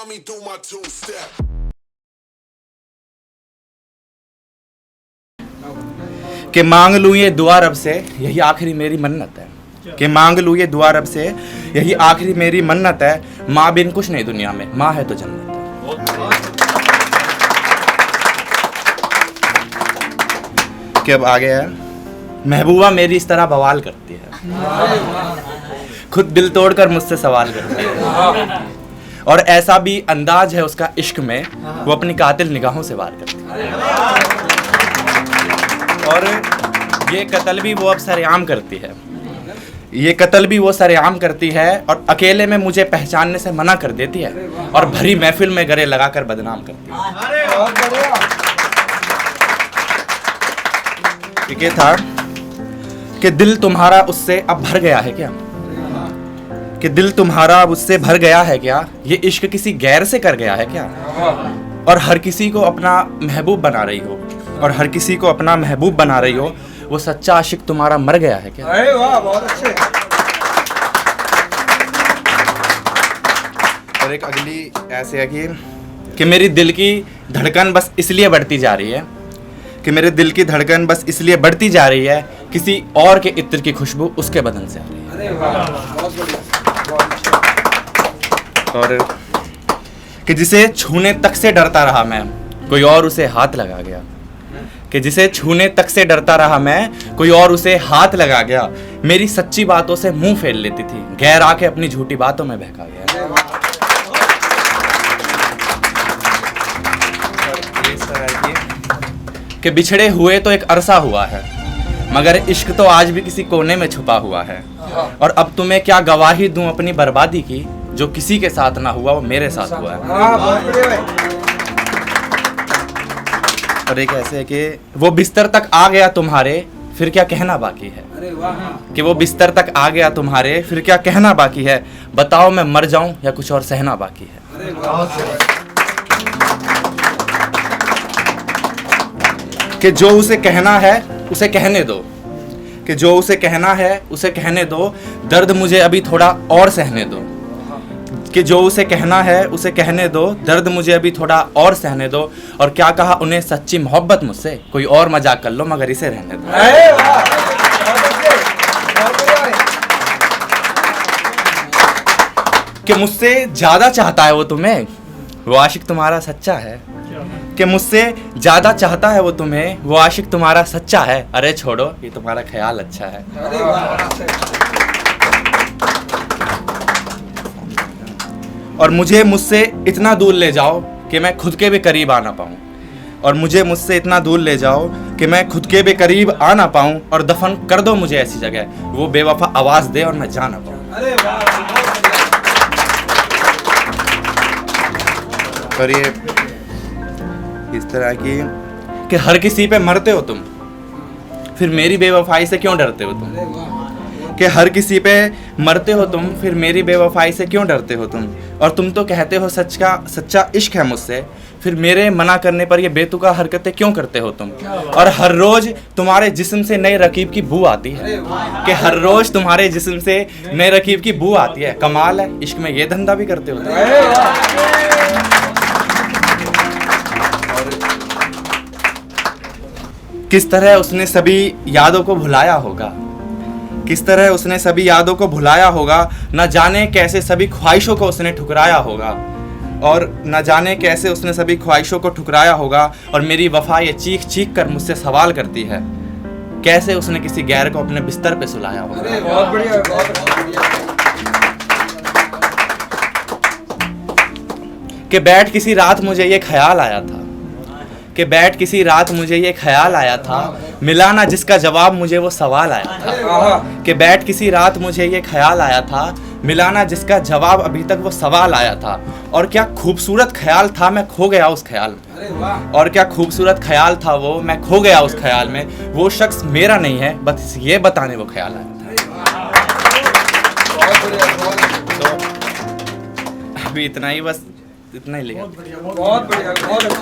Find me do my two step. कि मांग लूँ ये दुआ रब से, यही आखिरी मेरी मन्नत है। कि मांग लूँ ये दुआ रब से, यही आखिरी मेरी मन्नत है। माँ बिन कुछ नहीं दुनिया में, माँ है तो जन्नत है। कि अब आगे है, महबूबा मेरी इस तरह बवाल करती है, खुद दिल तोड़कर मुझसे सवाल करती है, और ऐसा भी अंदाज है उसका इश्क में, वो अपनी कातिल निगाहों से वार करती है। और ये कत्ल भी वो अब सरेआम करती है, ये कत्ल भी वो सरेआम करती है, और अकेले में मुझे पहचानने से मना कर देती है, और भरी महफिल में गले लगाकर बदनाम करती है। ये था कि दिल तुम्हारा उससे अब भर गया है क्या, कि दिल तुम्हारा अब उससे भर गया है क्या, ये इश्क किसी गैर से कर गया है क्या, और हर किसी को अपना महबूब बना रही हो, और हर किसी को अपना महबूब बना रही हो, वो सच्चा आशिक तुम्हारा मर गया है क्या। अरे वाह, बहुत अच्छे। और एक अगली ऐसे है कि मेरी दिल की धड़कन बस इसलिए बढ़ती जा रही है, कि मेरे दिल की धड़कन बस इसलिए बढ़ती जा रही है, किसी और के इत्र की खुशबू उसके बदन से आ रही है। अरे वाह, बहुत बढ़िया। और कि जिसे छूने तक से डरता रहा मैं, कोई और उसे हाथ लगा गया, कि जिसे छूने तक से डरता रहा मैं, कोई और उसे हाथ लगा गया, मेरी सच्ची बातों से मुंह फेर लेती थी, गैर आके अपनी झूठी बातों में बहका गया। कि बिछड़े हुए तो एक अरसा हुआ है, मगर इश्क तो आज भी किसी कोने में छुपा हुआ है, और अब तुम्हें क्या गवाही दूं अपनी बर्बादी की, जो किसी के साथ ना हुआ वो मेरे साथ हुआ है। बहुत बढ़िया भाई। और एक ऐसे है कि वो बिस्तर तक आ गया तुम्हारे, फिर क्या कहना बाकी है, अरे वाह, कि वो बिस्तर तक आ गया तुम्हारे, फिर क्या कहना बाकी है, बताओ मैं मर जाऊं या कुछ और सहना बाकी है। अरे वाह। कि जो उसे कहना है उसे कहने दो, कि जो उसे कहना है उसे कहने दो, दर्द मुझे अभी थोड़ा और सहने दो, कि जो उसे कहना है उसे कहने दो, दर्द मुझे अभी थोड़ा और सहने दो, और क्या कहा उन्हें सच्ची मोहब्बत मुझसे, कोई और मजाक कर लो मगर इसे रहने दो। अरे वाह, बहुत अच्छे, बहुत बढ़िया भाई। कि मुझसे ज्यादा चाहता है वो तुम्हें, वो आशिक तुम्हारा सच्चा है, कि मुझसे ज्यादा चाहता है वो तुम्हें, वो आशिक तुम्हारा सच्चा है, अरे छोड़ो ये तुम्हारा ख्याल अच्छा है। अरे वाह। और मुझे मुझसे इतना दूर ले जाओ कि मैं खुद के भी करीब आ ना पाऊँ, और मुझे मुझसे इतना दूर ले जाओ कि मैं खुद के भी करीब आ ना पाऊँ, और दफन कर दो मुझे ऐसी जगह वो बेवफा आवाज दे और मैं जा ना पाऊँ। अरे वाह, और ये इस तरह की कि हर किसी पे मरते हो तुम, फिर मेरी बेवफाई से क्यों डरते हो तुम, कि हर किसी पे मरते हो तुम, फिर मेरी बेवफाई से क्यों डरते हो तुम, और तुम तो कहते हो सच्चा इश्क है मुझसे, फिर मेरे मना करने पर ये बेतुका हरकतें क्यों करते हो तुम, और हर रोज तुम्हारे जिस्म से नए रकीब की बू आती है, कि हर रोज तुम्हारे जिस्म से नए रकीब की बू आती है, कमाल है इश्क में ये धंधा भी करते हो तुम। किस तरह उसने सभी यादों को भुलाया होगा, किस तरह उसने सभी यादों को भुलाया होगा, न जाने कैसे सभी ख्वाहिशों को उसने ठुकराया होगा, और न जाने कैसे उसने सभी ख्वाहिशों को ठुकराया होगा, और मेरी वफा ये चीख चीख कर मुझसे सवाल करती है, कैसे उसने किसी गैर को अपने बिस्तर पे सुलाया होगा। अरे बहुत बढ़िया, बहुत बढ़िया। कि बैठ किसी रात मुझे ये ख्याल आया था, कि बैठ किसी रात मुझे ये ख्याल आया था, मिला ना जिसका जवाब मुझे वो सवाल आया था, कि बैठ किसी रात मुझे ये ख्याल आया था, मिला ना जिसका जवाब अभी तक वो सवाल आया था, और क्या खूबसूरत ख्याल था मैं खो गया उस ख्याल में, अरे वाह, और क्या खूबसूरत ख्याल था वो मैं खो गया उस ख्याल में, वो शख्स मेरा नहीं है बस ये बताने वो ख्याल आया था। बहुत बढ़िया, बहुत तो अभी इतना ही, बस इतना ही लिखा। बढ़िया, बहुत बढ़िया, बहुत अच्छा।